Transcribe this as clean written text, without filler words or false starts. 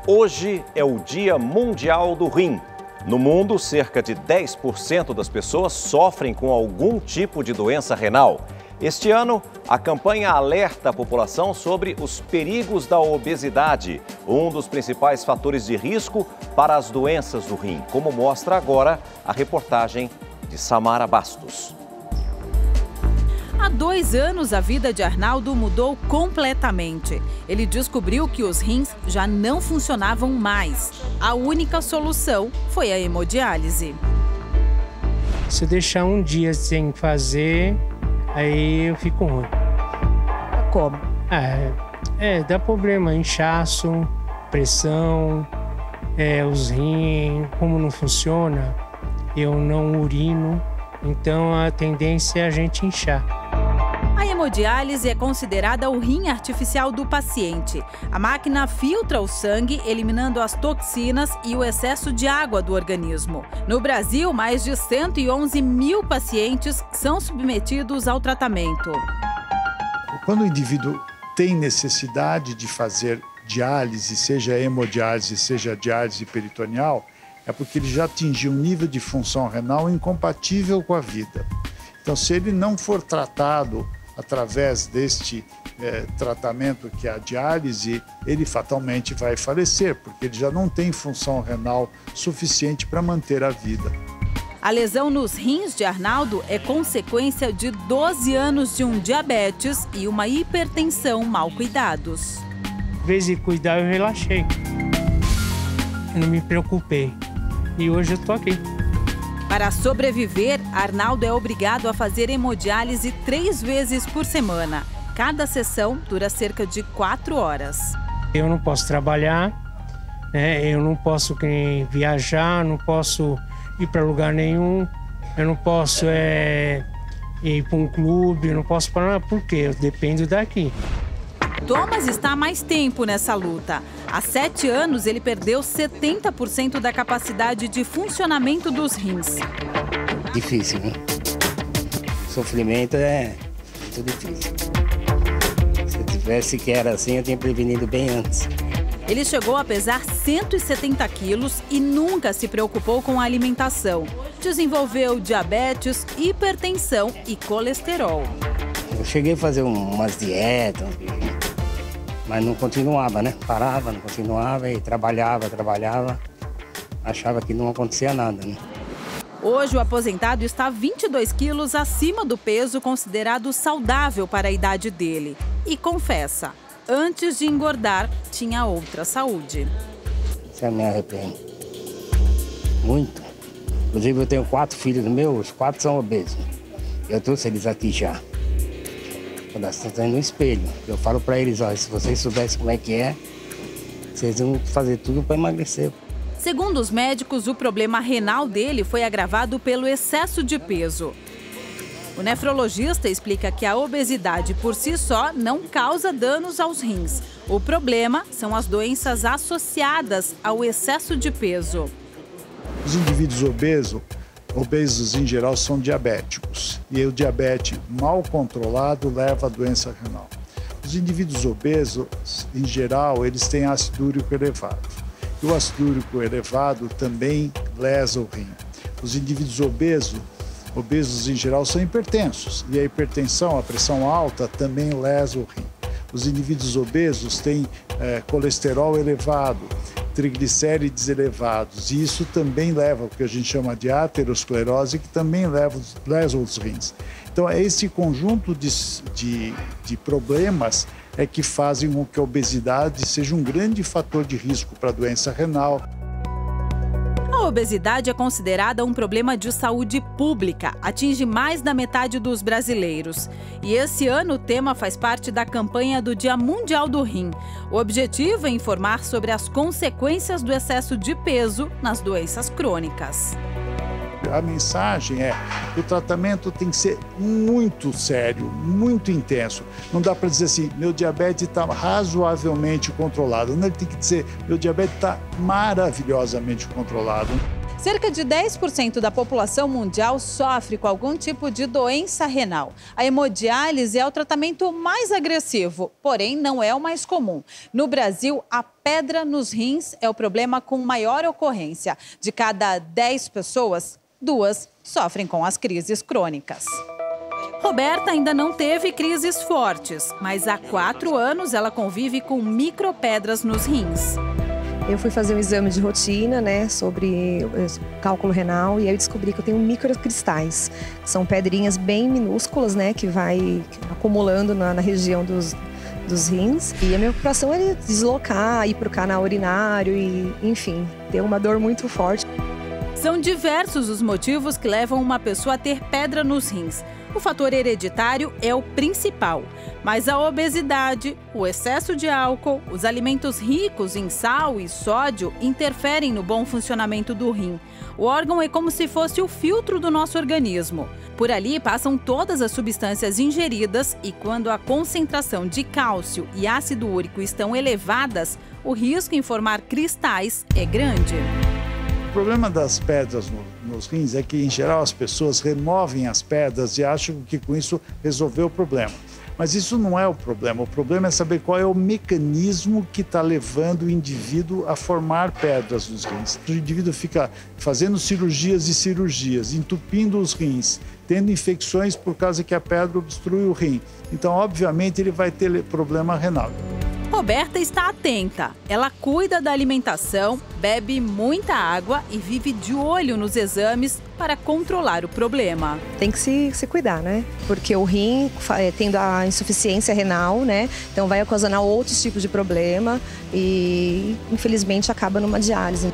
Hoje é o Dia Mundial do Rim. No mundo, cerca de 10% das pessoas sofrem com algum tipo de doença renal. Este ano, a campanha alerta a população sobre os perigos da obesidade, um dos principais fatores de risco para as doenças do rim, como mostra agora a reportagem de Samara Bastos. Há 2 anos, a vida de Arnaldo mudou completamente. Ele descobriu que os rins já não funcionavam mais. A única solução foi a hemodiálise. Se eu deixar um dia sem fazer, aí eu fico ruim. Como? Dá problema, inchaço, pressão, os rins, como não funciona, eu não urino, então a tendência é a gente inchar. A hemodiálise é considerada o rim artificial do paciente. A máquina filtra o sangue, eliminando as toxinas e o excesso de água do organismo. No Brasil, mais de 111 mil pacientes são submetidos ao tratamento. Quando o indivíduo tem necessidade de fazer diálise, seja hemodiálise, seja diálise peritoneal, é porque ele já atingiu um nível de função renal incompatível com a vida. Então, se ele não for tratado através deste tratamento que é a diálise, ele fatalmente vai falecer, porque ele já não tem função renal suficiente para manter a vida. A lesão nos rins de Arnaldo é consequência de 12 anos de um diabetes e uma hipertensão mal cuidados. Em vez de cuidar, eu relaxei. Eu não me preocupei. E hoje eu tô aqui. Para sobreviver, Arnaldo é obrigado a fazer hemodiálise 3 vezes por semana. Cada sessão dura cerca de 4 horas. Eu não posso trabalhar, eu não posso viajar, não posso ir para lugar nenhum, eu não posso ir para um clube, eu não posso para nada, porque eu dependo daqui. Thomas está há mais tempo nessa luta. Há 7 anos, ele perdeu 70% da capacidade de funcionamento dos rins. Difícil, né? O sofrimento é muito difícil. Se eu tivesse que era assim, eu tinha prevenido bem antes. Ele chegou a pesar 170 quilos e nunca se preocupou com a alimentação. Desenvolveu diabetes, hipertensão e colesterol. Eu cheguei a fazer umas dietas, mas não continuava, né? Parava, não continuava e trabalhava. Achava que não acontecia nada, né? Hoje, o aposentado está 22 quilos acima do peso considerado saudável para a idade dele. E confessa, antes de engordar, tinha outra saúde. Isso eu me arrependo. Muito. Inclusive, eu tenho 4 filhos meus, os 4 são obesos. Eu trouxe eles aqui já. Estou no espelho. Eu falo para eles, olha, se vocês soubessem como é que é, vocês vão fazer tudo para emagrecer. Segundo os médicos, o problema renal dele foi agravado pelo excesso de peso. O nefrologista explica que a obesidade por si só não causa danos aos rins. O problema são as doenças associadas ao excesso de peso. Os indivíduos obesos em geral são diabéticos e o diabetes mal controlado leva à doença renal. Os indivíduos obesos, em geral, eles têm ácido úrico elevado. E o ácido úrico elevado também lesa o rim. Os indivíduos obesos em geral são hipertensos e a hipertensão, a pressão alta, também lesa o rim. Os indivíduos obesos têm colesterol elevado, triglicérides elevados, e isso também leva ao que a gente chama de aterosclerose, que também lesa os rins. Então, é esse conjunto de problemas que fazem com que a obesidade seja um grande fator de risco para a doença renal. A obesidade é considerada um problema de saúde pública, atinge mais da metade dos brasileiros. E esse ano o tema faz parte da campanha do Dia Mundial do Rim. O objetivo é informar sobre as consequências do excesso de peso nas doenças crônicas. A mensagem é que o tratamento tem que ser muito sério, muito intenso. Não dá para dizer assim, meu diabetes está razoavelmente controlado. Não, ele tem que dizer, meu diabetes está maravilhosamente controlado. Cerca de 10% da população mundial sofre com algum tipo de doença renal. A hemodiálise é o tratamento mais agressivo, porém não é o mais comum. No Brasil, a pedra nos rins é o problema com maior ocorrência. De cada 10 pessoas, 2 sofrem com as crises crônicas. Roberta ainda não teve crises fortes, mas há 4 anos ela convive com micropedras nos rins. Eu fui fazer um exame de rotina, né, sobre cálculo renal e aí eu descobri que eu tenho microcristais. São pedrinhas bem minúsculas, né, que vai acumulando na região dos rins. E a minha preocupação é deslocar, ir para o canal urinário e, enfim, ter uma dor muito forte. São diversos os motivos que levam uma pessoa a ter pedra nos rins. O fator hereditário é o principal, mas a obesidade, o excesso de álcool, os alimentos ricos em sal e sódio interferem no bom funcionamento do rim. O órgão é como se fosse o filtro do nosso organismo. Por ali passam todas as substâncias ingeridas e quando a concentração de cálcio e ácido úrico estão elevadas, o risco em formar cristais é grande. O problema das pedras nos rins é que, em geral, as pessoas removem as pedras e acham que com isso resolveu o problema. Mas isso não é o problema. O problema é saber qual é o mecanismo que está levando o indivíduo a formar pedras nos rins. O indivíduo fica fazendo cirurgias e cirurgias, entupindo os rins, tendo infecções por causa que a pedra obstrui o rim. Então, obviamente, ele vai ter problema renal. Roberta está atenta. Ela cuida da alimentação, bebe muita água e vive de olho nos exames para controlar o problema. Tem que se cuidar, né? Porque o rim, tendo a insuficiência renal, né? Então vai ocasionar outros tipos de problema e, infelizmente, acaba numa diálise.